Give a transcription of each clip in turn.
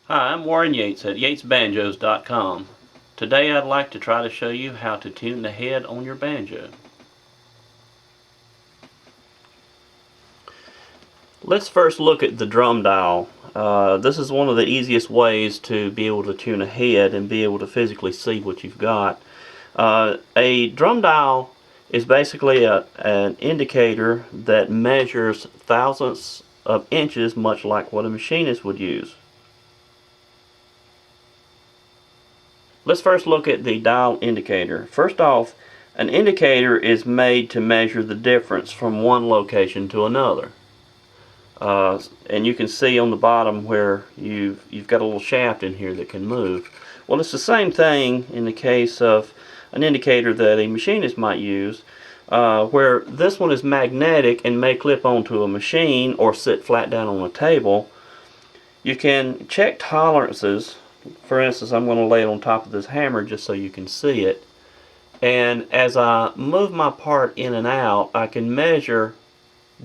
Hi, I'm Warren Yates at yatesbanjos.com. Today I'd like to try to show you how to tune the head on your banjo. Let's first look at the drum dial. This is one of the easiest ways to be able to tune a head and be able to physically see what you've got. A drum dial is basically an indicator that measures thousandths of inches, much like what a machinist would use. Let's first look at the dial indicator. First off, an indicator is made to measure the difference from one location to another. And you can see on the bottom where you've got a little shaft in here that can move. Well, it's the same thing in the case of an indicator that a machinist might use, where this one is magnetic and may clip onto a machine or sit flat down on a table. You can check tolerances. For instance, I'm going to lay it on top of this hammer just so you can see it. And as I move my part in and out, I can measure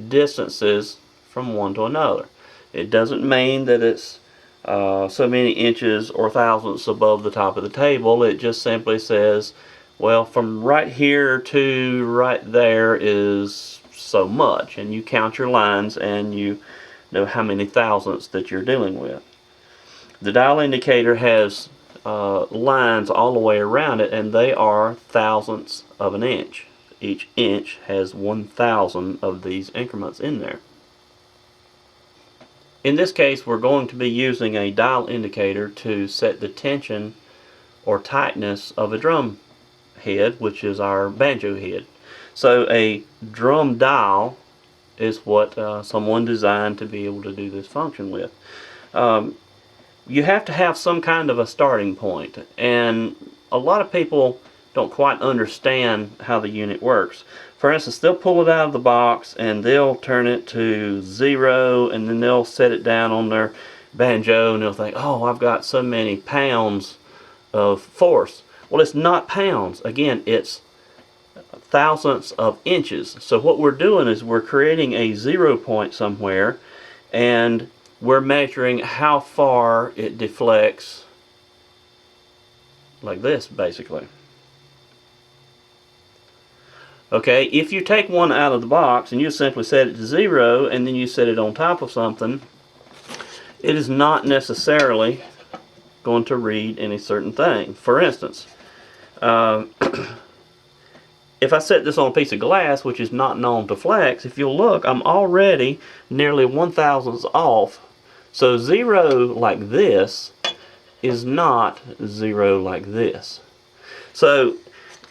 distances from one to another. It doesn't mean that it's so many inches or thousandths above the top of the table. It just simply says, well, from right here to right there is so much. And you count your lines and you know how many thousandths that you're dealing with. The dial indicator has lines all the way around it, and they are thousandths of an inch. Each inch has 1,000 of these increments in there. In this case, we're going to be using a dial indicator to set the tension or tightness of a drum head, which is our banjo head. So a drum dial is what someone designed to be able to do this function with. You have to have some kind of a starting point, and a lot of people don't quite understand how the unit works. For instance, they'll pull it out of the box and they'll turn it to 0, and then they'll set it down on their banjo and they'll think, oh, I've got so many pounds of force. Well, it's not pounds. Again, it's thousandths of inches. So what we're doing is we're creating a 0 point somewhere, and we're measuring how far it deflects, like this basically. Okay, if you take one out of the box and you simply set it to 0 and then you set it on top of something, it is not necessarily going to read any certain thing. For instance, if I set this on a piece of glass, which is not known to flex, if you'll look, I'm already nearly 1,000ths off. So 0 like this is not 0 like this. So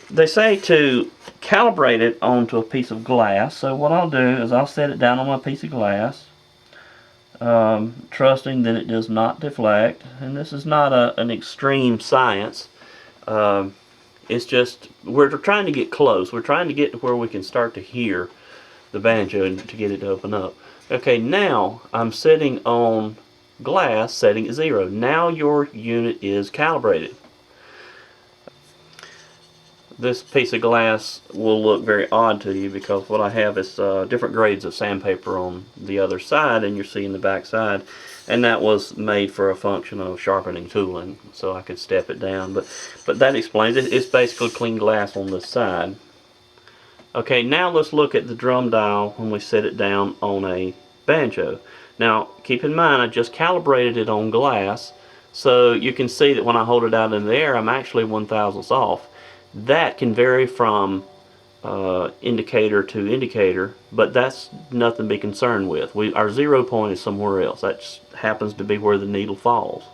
they say to calibrate it onto a piece of glass. So what I'll do is I'll set it down on my piece of glass, trusting that it does not deflect. And this is not an extreme science. It's just, we're trying to get close. We're trying to get to where we can start to hear the banjo and to get it to open up. Okay, now I'm sitting on glass, setting at 0. Now your unit is calibrated. This piece of glass will look very odd to you because what I have is different grades of sandpaper on the other side, and you're seeing the back side, and that was made for a function of sharpening tooling, so I could step it down, but that explains it. It's basically clean glass on this side. Okay, now let's look at the drum dial when we set it down on a banjo. Now keep in mind I just calibrated it on glass, so you can see that when I hold it out in the air I'm actually 1,000ths off. That can vary from indicator to indicator, but that's nothing to be concerned with. Our 0 point is somewhere else. That just happens to be where the needle falls.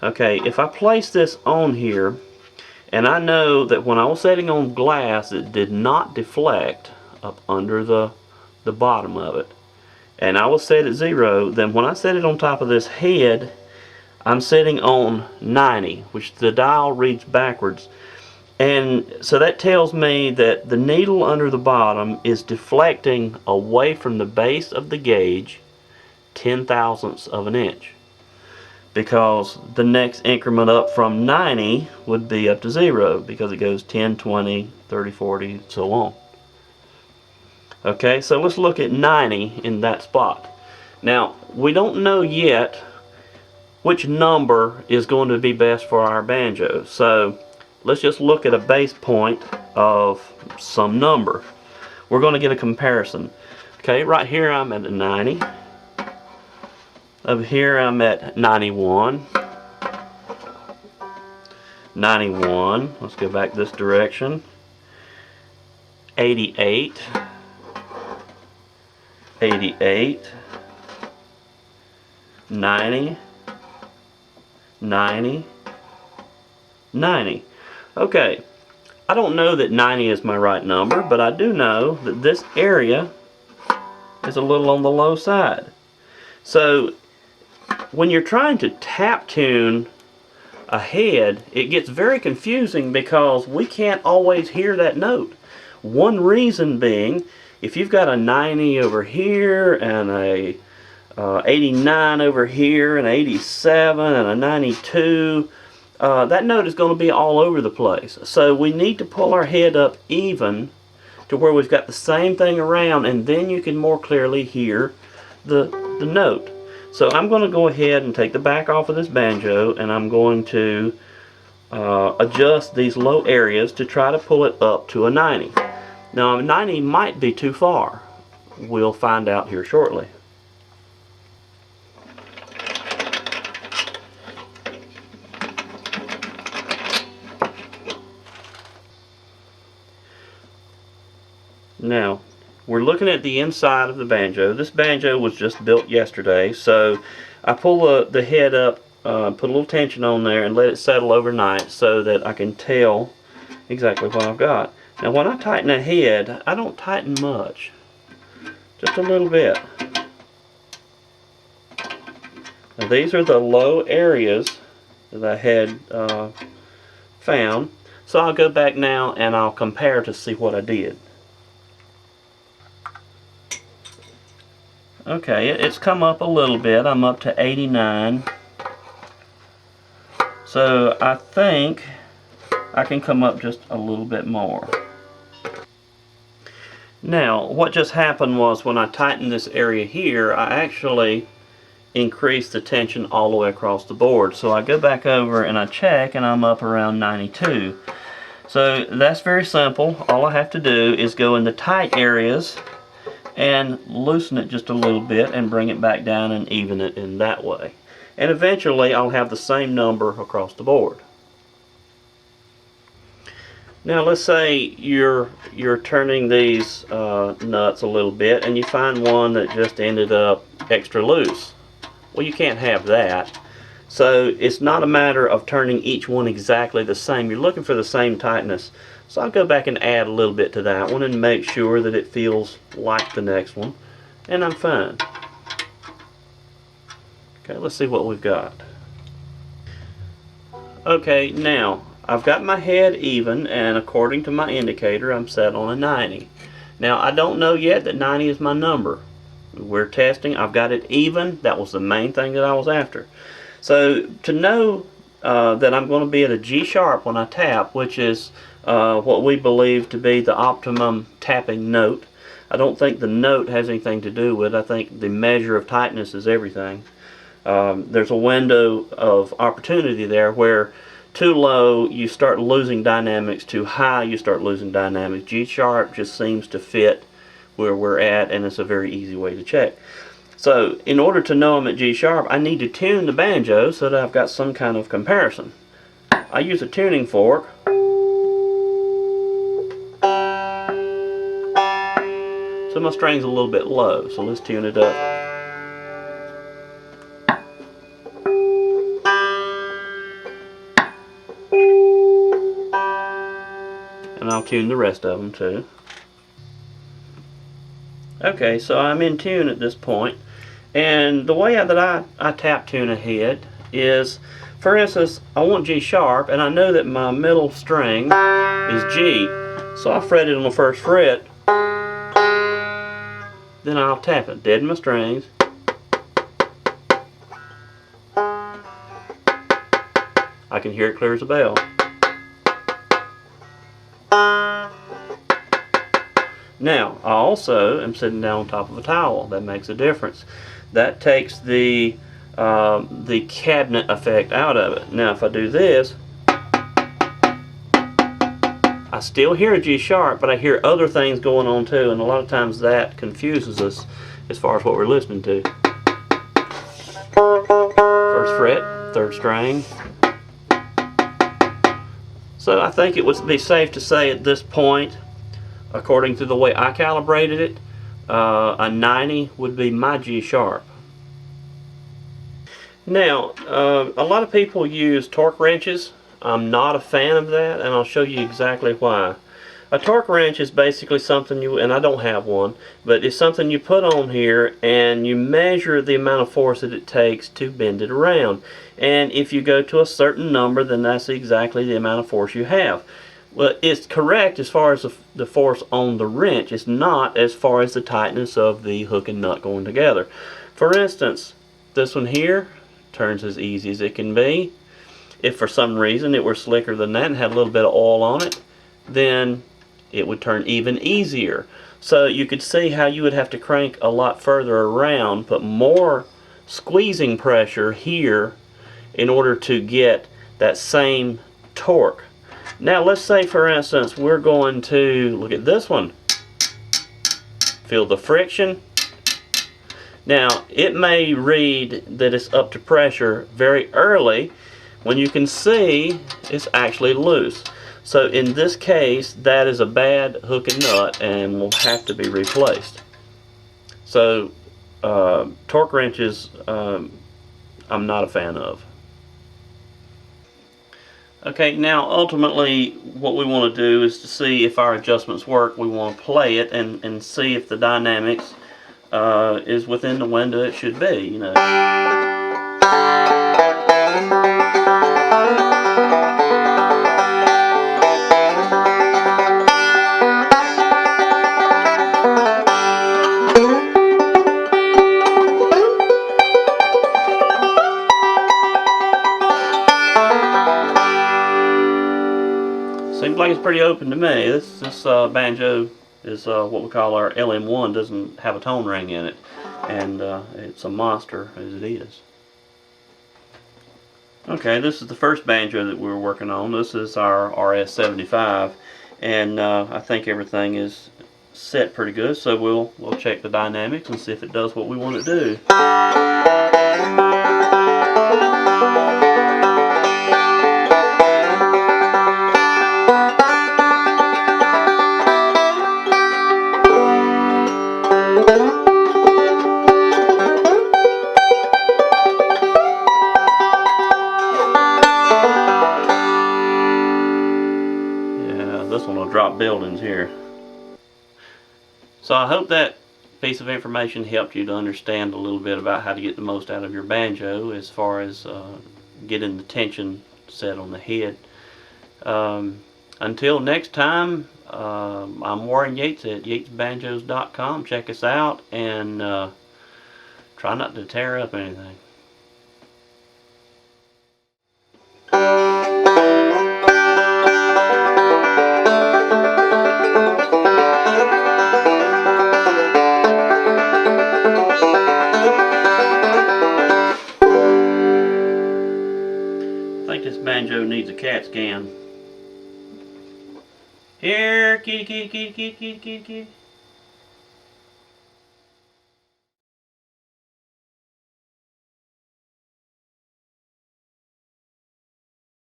Okay, if I place this on here, and I know that when I was setting on glass it did not deflect up under the bottom of it, and I was set at 0, then when I set it on top of this head I'm setting on 90, which the dial reads backwards. And so that tells me that the needle under the bottom is deflecting away from the base of the gauge 10,000ths of an inch, because the next increment up from 90 would be up to 0, because it goes 10, 20, 30, 40, so on. Okay, so let's look at 90 in that spot. Now, we don't know yet which number is going to be best for our banjo. So let's just look at a base point of some number. We're going to get a comparison. Okay, right here I'm at a 90. Over here I'm at 91. 91. Let's go back this direction. 88. 88. 90. 90. 90. Okay, I don't know that 90 is my right number, but I do know that this area is a little on the low side. So when you're trying to tap tune a head, it gets very confusing because we can't always hear that note. One reason being, if you've got a 90 over here and a 89 over here and 87 and a 92, that note is going to be all over the place. So we need to pull our head up even to where we've got the same thing around, and then you can more clearly hear the note. So I'm going to go ahead and take the back off of this banjo, and I'm going to adjust these low areas to try to pull it up to a 90. Now a 90 might be too far. We'll find out here shortly. Now, we're looking at the inside of the banjo. This banjo was just built yesterday, so I pull the head up, put a little tension on there, and let it settle overnight so that I can tell exactly what I've got. Now, when I tighten a head, I don't tighten much, just a little bit. Now, these are the low areas that I had found, so I'll go back now and I'll compare to see what I did. Okay, it's come up a little bit. I'm up to 89. So I think I can come up just a little bit more. Now, what just happened was when I tightened this area here, I actually increased the tension all the way across the board. So I go back over and I check, and I'm up around 92. So that's very simple. All I have to do is go in the tight areas and loosen it just a little bit and bring it back down and even it in that way. And eventually I'll have the same number across the board. Now let's say you're turning these nuts a little bit and you find one that just ended up extra loose. Well, you can't have that. So it's not a matter of turning each one exactly the same. You're looking for the same tightness. So I'll go back and add a little bit to that one and make sure that it feels like the next one. And I'm fine. Okay, let's see what we've got. Okay, now I've got my head even, and according to my indicator I'm set on a 90. Now I don't know yet that 90 is my number. We're testing. I've got it even. That was the main thing that I was after. So to know that I'm going to be at a G sharp when I tap, which is what we believe to be the optimum tapping note. I don't think the note has anything to do with it. I think the measure of tightness is everything. There's a window of opportunity there where too low you start losing dynamics, too high you start losing dynamics. G sharp just seems to fit where we're at, and it's a very easy way to check. So in order to know I'm at G sharp, I need to tune the banjo so that I've got some kind of comparison. I use a tuning fork. So my string's a little bit low, so let's tune it up. And I'll tune the rest of them too. Okay, so I'm in tune at this point, and the way that I tap tune a head is, for instance, I want G sharp, and I know that my middle string is G, so I fret it on the first fret, then I'll tap it, deaden my strings, I can hear it clear as a bell. Now, I also am sitting down on top of a towel. That makes a difference. That takes the the cabinet effect out of it. Now if I do this, I still hear a G sharp, but I hear other things going on too, and a lot of times that confuses us as far as what we're listening to. First fret, third string. So I think it would be safe to say at this point, according to the way I calibrated it, a 90 would be my G sharp. Now, a lot of people use torque wrenches. I'm not a fan of that, and I'll show you exactly why. A torque wrench is basically something you, and I don't have one, but it's something you put on here and you measure the amount of force that it takes to bend it around. And if you go to a certain number, then that's exactly the amount of force you have. Well, it's correct as far as the force on the wrench. It's not as far as the tightness of the hook and nut going together. For instance, this one here turns as easy as it can be. If for some reason it were slicker than that and had a little bit of oil on it, then it would turn even easier. So you could see how you would have to crank a lot further around, put more squeezing pressure here in order to get that same torque. Now let's say for instance we're going to look at this one. Feel the friction. Now it may read that it's up to pressure very early when you can see it's actually loose. So in this case, that is a bad hook and nut and will have to be replaced. So torque wrenches, I'm not a fan of. Okay, now ultimately what we want to do is to see if our adjustments work. We want to play it and see if the dynamics is within the window it should be, you know. Seems like it's pretty open to me. This banjo is what we call our LM1. Doesn't have a tone ring in it, and it's a monster as it is. Okay, this is the first banjo that we were working on. This is our RS75, and I think everything is set pretty good. So we'll check the dynamics and see if it does what we want it to do. This one will drop buildings here. So I hope that piece of information helped you to understand a little bit about how to get the most out of your banjo as far as getting the tension set on the head. Until next time, I'm Warren Yates at yatesbanjos.com. Check us out and try not to tear up anything. I think this banjo needs a CAT scan. Here, kitty, kitty, kitty, kitty, kitty, kitty, kitty.